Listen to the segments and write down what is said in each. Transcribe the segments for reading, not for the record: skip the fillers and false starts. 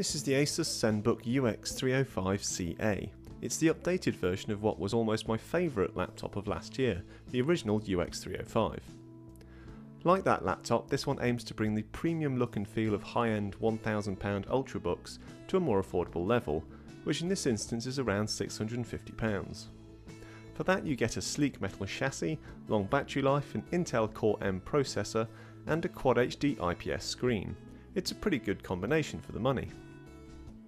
This is the Asus Zenbook UX305CA. It's the updated version of what was almost my favourite laptop of last year, the original UX305. Like that laptop, this one aims to bring the premium look and feel of high-end £1,000 ultrabooks to a more affordable level, which in this instance is around £650. For that you get a sleek metal chassis, long battery life, an Intel Core M processor and a Quad HD IPS screen. It's a pretty good combination for the money.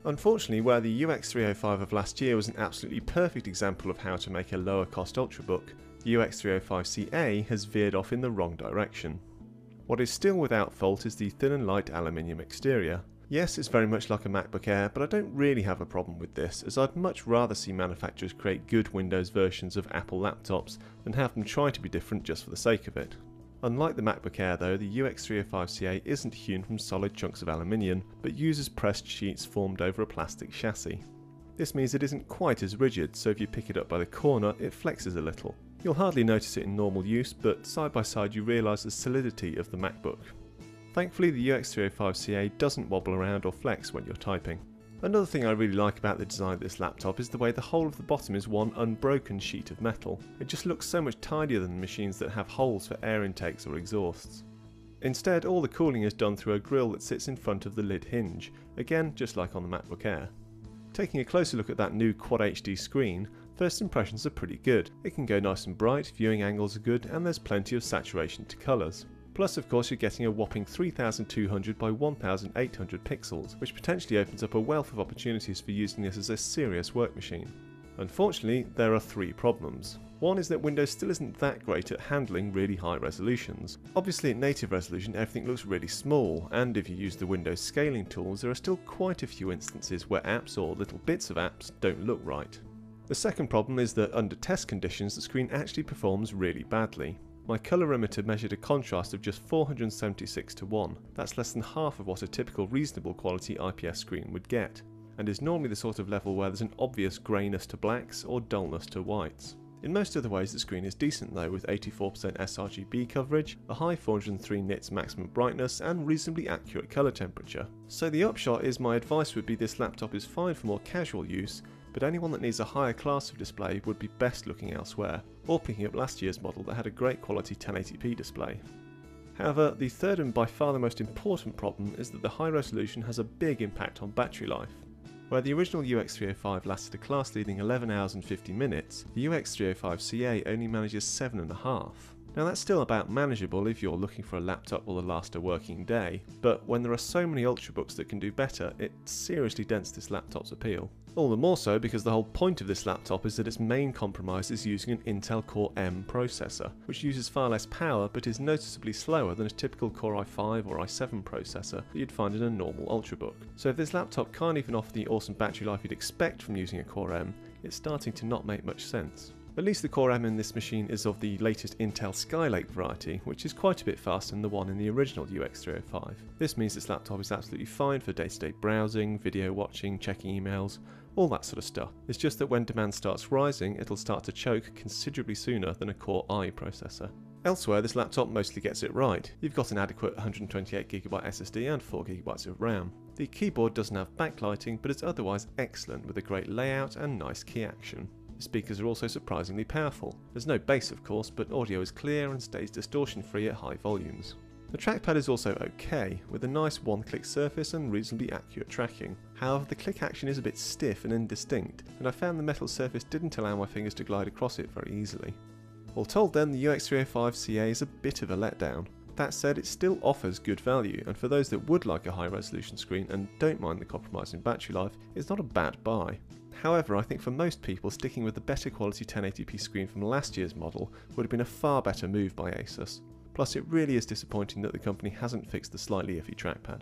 Unfortunately, where the UX305 of last year was an absolutely perfect example of how to make a lower cost ultrabook, the UX305CA has veered off in the wrong direction. What is still without fault is the thin and light aluminium exterior. Yes, it's very much like a MacBook Air, but I don't really have a problem with this, as I'd much rather see manufacturers create good Windows versions of Apple laptops than have them try to be different just for the sake of it. Unlike the MacBook Air though, the UX305CA isn't hewn from solid chunks of aluminium, but uses pressed sheets formed over a plastic chassis. This means it isn't quite as rigid, so if you pick it up by the corner, it flexes a little. You'll hardly notice it in normal use, but side by side you realise the solidity of the MacBook. Thankfully, the UX305CA doesn't wobble around or flex when you're typing. Another thing I really like about the design of this laptop is the way the whole of the bottom is one unbroken sheet of metal. It just looks so much tidier than machines that have holes for air intakes or exhausts. Instead, all the cooling is done through a grille that sits in front of the lid hinge, again just like on the MacBook Air. Taking a closer look at that new Quad HD screen, first impressions are pretty good. It can go nice and bright, viewing angles are good, and there's plenty of saturation to colours. Plus, of course, you're getting a whopping 3200 by 1800 pixels, which potentially opens up a wealth of opportunities for using this as a serious work machine. Unfortunately, there are three problems. One is that Windows still isn't that great at handling really high resolutions. Obviously at native resolution everything looks really small, and if you use the Windows scaling tools there are still quite a few instances where apps or little bits of apps don't look right. The second problem is that under test conditions the screen actually performs really badly. My colorimeter measured a contrast of just 476:1, that's less than half of what a typical reasonable quality IPS screen would get, and is normally the sort of level where there's an obvious greyness to blacks or dullness to whites. In most other ways the screen is decent though, with 84% sRGB coverage, a high 403 nits maximum brightness and reasonably accurate colour temperature. So the upshot is my advice would be this laptop is fine for more casual use, but anyone that needs a higher class of display would be best looking elsewhere, or picking up last year's model that had a great quality 1080p display. However, the third and by far the most important problem is that the high resolution has a big impact on battery life. Where the original UX305 lasted a class-leading 11 hours and 50 minutes, the UX305CA only manages 7.5. Now that's still about manageable if you're looking for a laptop that will last a working day, but when there are so many ultrabooks that can do better, it seriously dents this laptop's appeal. All the more so because the whole point of this laptop is that its main compromise is using an Intel Core M processor, which uses far less power but is noticeably slower than a typical Core i5 or i7 processor that you'd find in a normal ultrabook. So if this laptop can't even offer the awesome battery life you'd expect from using a Core M, it's starting to not make much sense. At least the Core M in this machine is of the latest Intel Skylake variety, which is quite a bit faster than the one in the original UX305. This means this laptop is absolutely fine for day-to-day browsing, video watching, checking emails, all that sort of stuff. It's just that when demand starts rising, it'll start to choke considerably sooner than a Core i processor. Elsewhere, this laptop mostly gets it right. You've got an adequate 128GB SSD and 4GB of RAM. The keyboard doesn't have backlighting, but it's otherwise excellent with a great layout and nice key action. The speakers are also surprisingly powerful. There's no bass of course, but audio is clear and stays distortion free at high volumes. The trackpad is also okay, with a nice one-click surface and reasonably accurate tracking. However, the click action is a bit stiff and indistinct, and I found the metal surface didn't allow my fingers to glide across it very easily. All told then, the UX305CA is a bit of a letdown. That said, it still offers good value, and for those that would like a high resolution screen and don't mind the compromise in battery life, it's not a bad buy. However, I think for most people sticking with the better quality 1080p screen from last year's model would have been a far better move by Asus. Plus it really is disappointing that the company hasn't fixed the slightly iffy trackpad.